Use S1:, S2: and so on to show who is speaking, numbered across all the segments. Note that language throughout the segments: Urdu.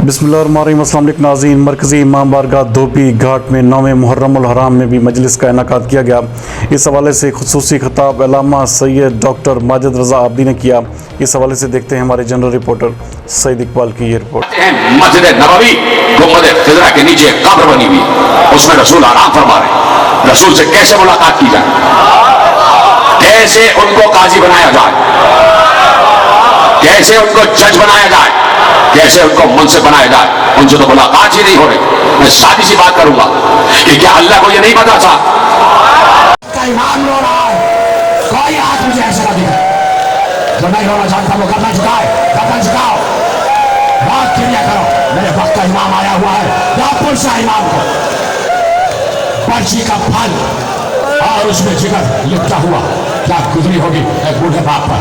S1: بسم اللہ الرحمن الرحیم۔ السلام علیکم ناظرین، مرکزی امام بارگاہ دھوبی گھاٹ میں 9ویں محرم الحرام میں بھی مجلس کا انعقاد کیا گیا۔ اس حوالے سے خصوصی خطاب علامہ سید ڈاکٹر ماجد رضا عابدی نے کیا۔ اس حوالے سے دیکھتے ہیں ہمارے جنرل رپورٹر سعید اقبال کی یہ رپورٹ۔
S2: مسجد نبوی گنبد خضرا کے نیچے قبر بنی ہوئی، اس میں رسول آرام فرما رہے۔ رسول سے کیسے ملاقات کی جائے، کیسے ان کو قاضی بنایا جائے، کیسے ان کو جج بنایا جائے، کیسے ان کو منصب بنایا جائے، ان سے تو ملاقات ہی نہیں ہو رہی۔ میں سادی سی بات کروں گا کہ کیا اللہ کو یہ نہیں پتا تھا؟
S3: امام رو رہا ہے، کوئی ہاتھ مجھے ایسا نہ دکھائے جو نہیں رونا چاہتا، وہ گردن جھکائے، گردن جھکاؤ، بات کلیئر کرو۔ میرے وقت کا امام آیا ہوا ہے، یا پرسا امام کو پرچی کا پھل اور اس میں جگر لپٹا ہوا کیا گزری ہوگی ایک بوڑھے باپ پر،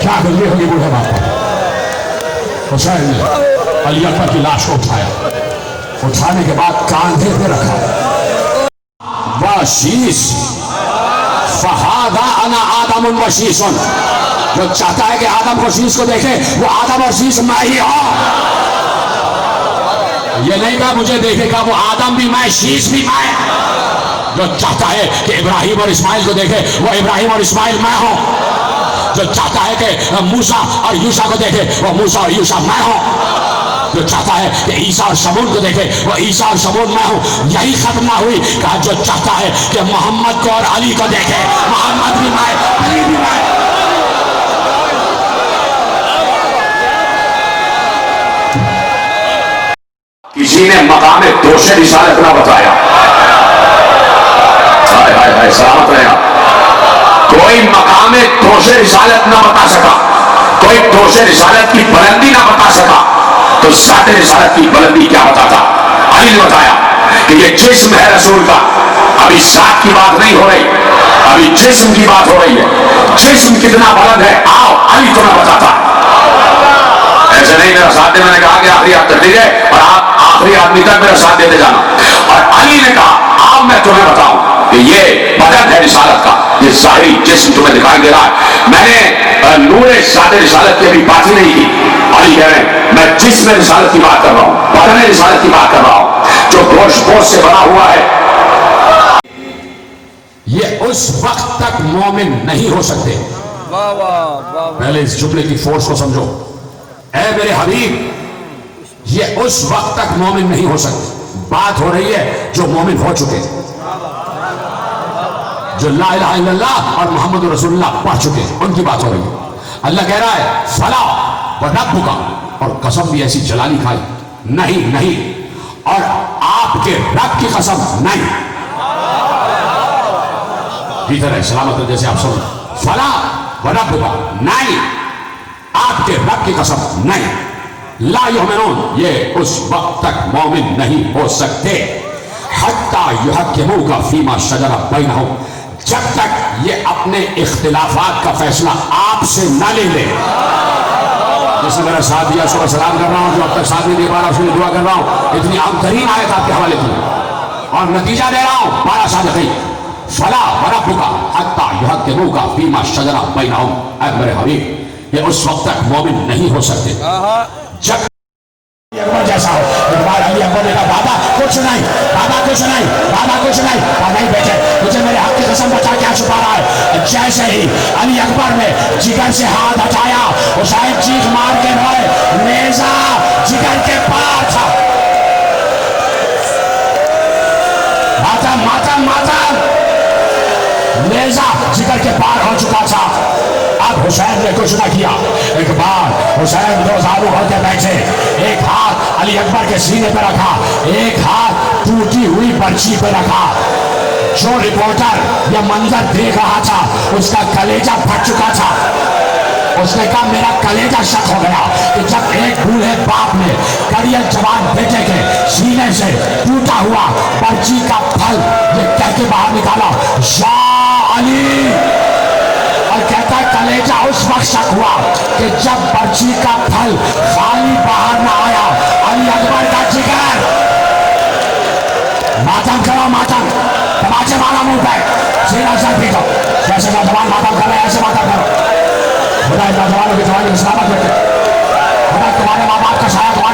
S3: کیا گزری ہوگی بوڑھے باپ پر۔ حسین نے علی اکبر کی لاش کو اٹھایا، اٹھانے کے بعد کاندھے پہ رکھا، وشیش فہذا انا آدم وشیش، جو چاہتا ہے کہ آدم اور شیش کو دیکھے وہ آدم اور شیش میں ہی ہوں۔ یہ نہیں کہا مجھے دیکھے گا وہ آدم بھی میں، شیش بھی میں۔ جو چاہتا ہے کہ ابراہیم اور اسماعیل کو دیکھے وہ ابراہیم اور اسماعیل میں ہوں۔ جو چاہتا ہے کہ موسیٰ اور یوشع کو دیکھے وہ موسیٰ اور یوشع میں ہوں۔ جو چاہتا ہے کہ عیسیٰ اور شمعون کو دیکھے وہ عیسیٰ اور شمعون میں ہوں۔ یہی ختم نہ ہوئی، کہا جو چاہتا ہے کہ محمد کو اور علی کو دیکھے محمد بھی میں، علی بھی میں۔
S2: کسی نے مقام دوش رسالت نہ بتایا، سلامت رہے آپ۔ کوئی مقام دوش رسالت نہ بتا سکا، کوئی دوش رسالت کی بلندی نہ بتا سکا، تو ذات رسالت کی بلندی کیا بتاتا؟ علی نے بتایا کہ یہ جسم ہے رسول کا، ابھی ذات کی بات نہیں ہو رہی، ابھی جسم کی بات ہو رہی ہے۔ جسم کتنا بلند ہے آؤ علی تمہیں بتاتا۔ ایسے نہیں میرا ساتھ دے، میں نے کہا کہ آخری آپ تک دیجئے اور آپ آخری آدمی تک میرا ساتھ دیتے جانا، اور علی نے کہا آؤ میں تمہیں بتاؤں کہ یہ بدن ہے رسالت کا، یہ ظاہری جسم تمہیں دکھائی دے رہا ہے۔ میں نے نور ذات رسالت کی ابھی بات ہی نہیں کی۔ علی کہہ رہے ہیں میں جسم رسالت کی بات کر رہا ہوں، بدن رسالت کی بات کر رہا ہوں جو گوشت پوش سے بنا ہوا ہے۔
S3: یہ اس وقت تک مومن نہیں ہو سکتے۔ پہلے اس جملے کی فورس کو سمجھو، اے میرے حبیب یہ اس وقت تک مومن نہیں ہو سکتے۔ بات ہو رہی ہے جو مومن ہو چکے، جو لا الہ الا اللہ اور محمد رسول اللہ پڑھ چکے، ان کی بات ہو رہی ہے۔ اللہ کہہ رہا ہے فلا وربک، اور قسم بھی ایسی جلالی کھائی، نہیں نہیں، اور آپ کے رب کی قسم نہیں، بہتر ہے سلامت جیسے آپ سن، فلا وربک نہیں، آپ کے رب کی قسم نہیں، لا یؤمنون یہ اس وقت تک مومن نہیں ہو سکتے، حتی یحکموک فیما شجر بینہم، جب تک یہ اپنے اختلافات کا فیصلہ آپ سے نہ لے لے۔ جس نے میرا ساتھ دیا صبح سلام کر رہا ہوں، جو اب تک ساتھ نہیں دے پا رہا اس کے لیے دعا کر رہا ہوں، اتنی عام ترین آیت آپ کے حوالے کی اور نتیجہ دے رہا ہوں 12 صادقین، فلا وربک حتی یحکموک فیما شجر بینہم، اے میرے حبیب یہ اس وقت تک مومن نہیں ہو سکتے جب اکبر جیسا ہو۔ اقبال علی اکبر نے کہا بابا کچھ نہیں، بابا کچھ نہیں، بابا کچھ نہیں، کہا نہیں بیٹے مجھے میرے حق کی قسم بتا کیا چھپا رہا ہے۔ جیسے ہی علی اکبر نے جگر سے ہاتھ ہٹایا، حسین چیخ مار کے روئے، نیزہ جگر کے پار تھا، ماتم ماتم ماتم، نیزہ جگر کے پار ہو چکا تھا۔ اب حسین نے کچھ نہ کیا، ایک بار حسین دو زانو ہو کے بیٹھے، ایک ہاتھ علی اکبر کے سینے پہ رکھا، ایک ہاتھ ٹوٹی ہوئی پرچی پہ رکھا۔ جو رپورٹر یہ منظر دیکھ رہا تھا اس کا کلیجہ پھٹ چکا تھا۔ اس نے کہا میرا کلیجہ شک ہو گیا کہ جب ایک بوڑھے باپ نے کڑیل جوان بیٹے کے سینے سے ٹوٹا ہوا پرچی کا پھل یہ کہہ کے باہر نکالا یا علی، اور کہتا ہے کلیجہ اس وقت شک ہوا کہ جب پرچی کا پھل خالی باہر نہ آیا، علی اکبر کا جگر۔ ماتم کرو ماتم، تماچے مارا منہ پہ، سینہ سے پیٹو، جیسے نوجوان ماتم کر رہے ہیں ایسے ماتم کرو۔ خدا نوجوانوں کی جوانی میں سلامت رکھے، خدا تمہارے ماں باپ کا سایہ تمہارے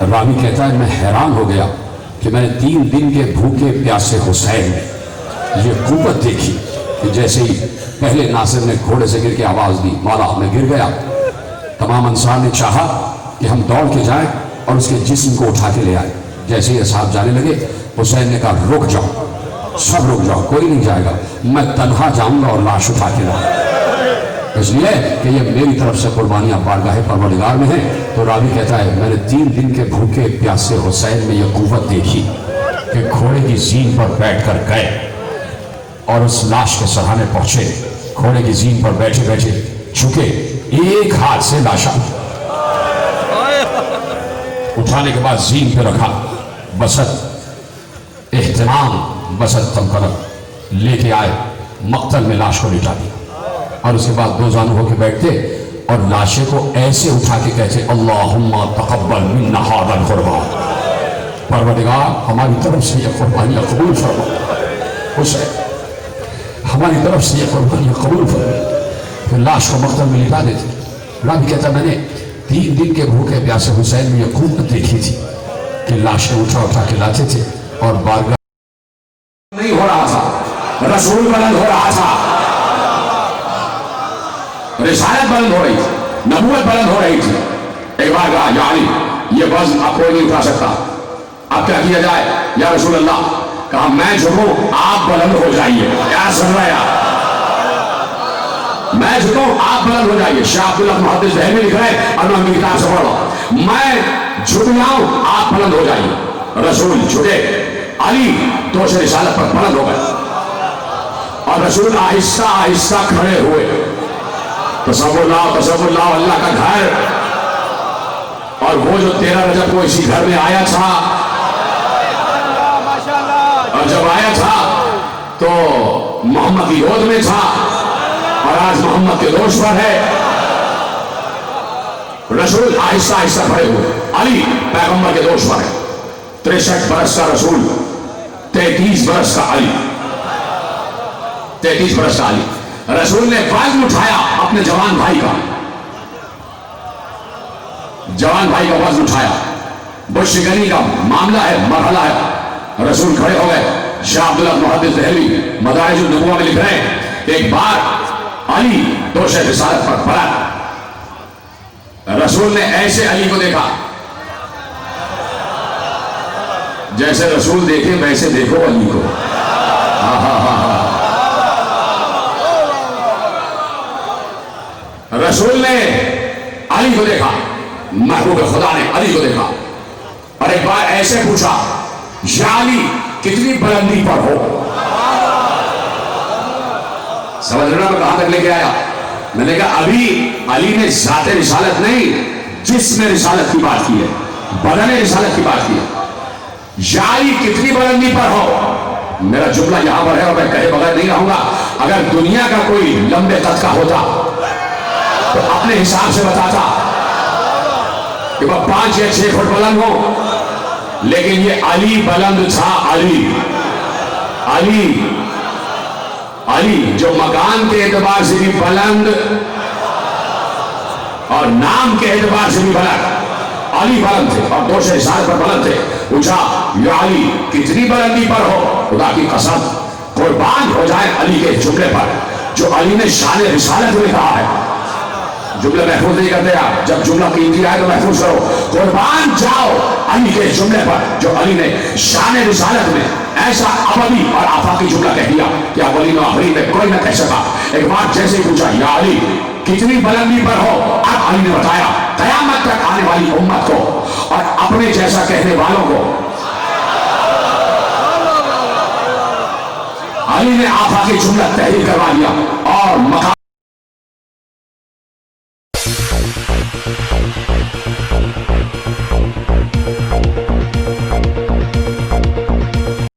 S3: راوی کہتا ہے میں حیران ہو گیا کہ میں نے 3 دن کے بھوکے پیاسے حسین میں یہ قوت دیکھی کہ جیسے ہی پہلے ناصر نے گھوڑے سے گر کے آواز دی مولا میں گر گیا، تمام انصار نے چاہا کہ ہم دوڑ کے جائیں اور اس کے جسم کو اٹھا کے لے آئے۔ جیسے ہی اصحاب جانے لگے حسین نے کہا رک جاؤ، سب رک جاؤ، کوئی نہیں جائے گا، میں تنہا جاؤں گا اور لاش اٹھا کے لاؤں، اس لیے کہ یہ میری طرف سے قربانیاں بارگاہ پروردگار میں ہیں۔ تو راوی کہتا ہے میں نے 3 دن کے بھوکے پیاسے حسین میں یہ قوت دیکھی کہ گھوڑے کی زین پر بیٹھ کر گئے اور اس لاش کے سرحانے پہنچے، گھوڑے کی زین پر بیٹھے بیٹھے جھکے، ایک ہاتھ سے لاشا اٹھانے کے بعد زین پہ رکھا، بسط اہتمام بسط تمکنت لے کے آئے، مقتل میں لاش کو لٹا دیا اور اس کے بعد 2 زانو ہو کے بیٹھتے اور لاشے کو ایسے اٹھا کے کہتے اللہم تقبل منا ھذا القربان، پروردگار ہماری طرف سے یہ قربانیاں قبول فرما، حسین ہماری طرف سے یہ قربانیاں قبول فرما، پھر لاش کو مقتل میں لٹا دیتے۔ راوی کہتا میں نے 3 دن کے بھوکے پیاسے حسین میں یہ قوت دیکھی تھی کہ لاش کو اٹھا کے لاتے تھے اور بارگاہ
S2: نہیں ہو رہا تھا، رسول بلند ہو رہا تھا، رسالت بلند ہو رہی تھی، نبوت بلند ہو رہی تھی۔ ایک بار کہا یا علی یہ وزن اب کوئی نہیں اٹھا سکتا، اب کیا کیا جائے یا رسول اللہ؟ کہا میں جھکوں آپ بلند ہو جائیے، کیا سن رہا ہے؟ میں جھکوں آپ بلند ہو جائیے۔ شاہ عبداللہ محدث دہلوی لکھ رہے ہیں اور میں ان کی کتاب سے پڑھ رہا ہوں، میں جھک جاؤں آپ بلند ہو جائیے۔ رسول جھکے، علی دوش رسالت پر بلند ہو گئے اور رسول آہستہ آہستہ کھڑے ہوئے۔ تصور لاؤ اللہ کا گھر، اور وہ جو 13 رجب کو اسی گھر میں آیا تھا، اور جب آیا تھا تو محمد کی گود میں تھا اور آج محمد کے دوش پر ہے۔ رسول آہستہ آہستہ کھڑے ہوئے، علی پیغمبر کے دوش پر ہے۔ 63 برس کا رسول، 33 برس کا علی، 33 برس کا علی۔ رسول نے وزن اٹھایا اپنے جوان بھائی کا، جوان بھائی کا وزن اٹھایا، بشگنی کا معاملہ ہے، مرحلہ ہے۔ رسول کھڑے ہو گئے۔ شاہ عبداللہ محدث دہلوی مدارج النبوہ میں لکھ رہے ہیں کہ ایک بار علی دوش رسالت پر پڑا، رسول نے ایسے علی کو دیکھا جیسے رسول دیکھے ویسے دیکھو علی کو۔ رسول نے علی کو دیکھا، محبوب خدا نے علی کو دیکھا اور ایک بار ایسے پوچھا یا علی کتنی بلندی پر ہو؟ سمجھ رہا میں کہاں تک لے کے آیا؟ میں نے کہا ابھی علی نے ذات رسالت نہیں جسم رسالت کی بات کی ہے، بدن رسالت کی بات کی ہے۔ یا علی کتنی بلندی پر ہو؟ میرا جملہ یہاں پر ہے اور میں کہے بغیر نہیں رہوں گا۔ اگر دنیا کا کوئی لمبے قد کا ہوتا تو اپنے حساب سے بتاتا کہ وہ 5 یا 6 فٹ بلند ہو، لیکن یہ علی بلند تھا۔ علی جو مکان کے اعتبار سے بھی بلند اور نام کے اعتبار سے بھی بلند، علی بلند تھے اور دوش رسالت پر بلند تھے۔ پوچھا یا علی کتنی بلندی پر ہو؟ خدا کی قسم قربان ہو جائے علی کے جملے پر جو علی نے شان رسالت میں کہا ہے۔ جملہ محفوظ نہیں کرتے آپ، جب جملہ قیمتی آئے تو محفوظ کرو۔ قربان جاؤ علی کے جملے پر جو علی نے شان رسالت میں ایسا ابدی اور آفاقی جملہ کہہ دیا کہ اولین و آخرین میں کوئی نہ کہہ سکا۔ ایک بار جیسے ہی پوچھا یا علی کتنی بلندی پر ہو، اب علی نے بتایا قیامت تک آنے والی امت کو اور اپنے جیسا کہنے والوں کو علی نے آفاقی جملہ تحریر کروا دیا اور مقام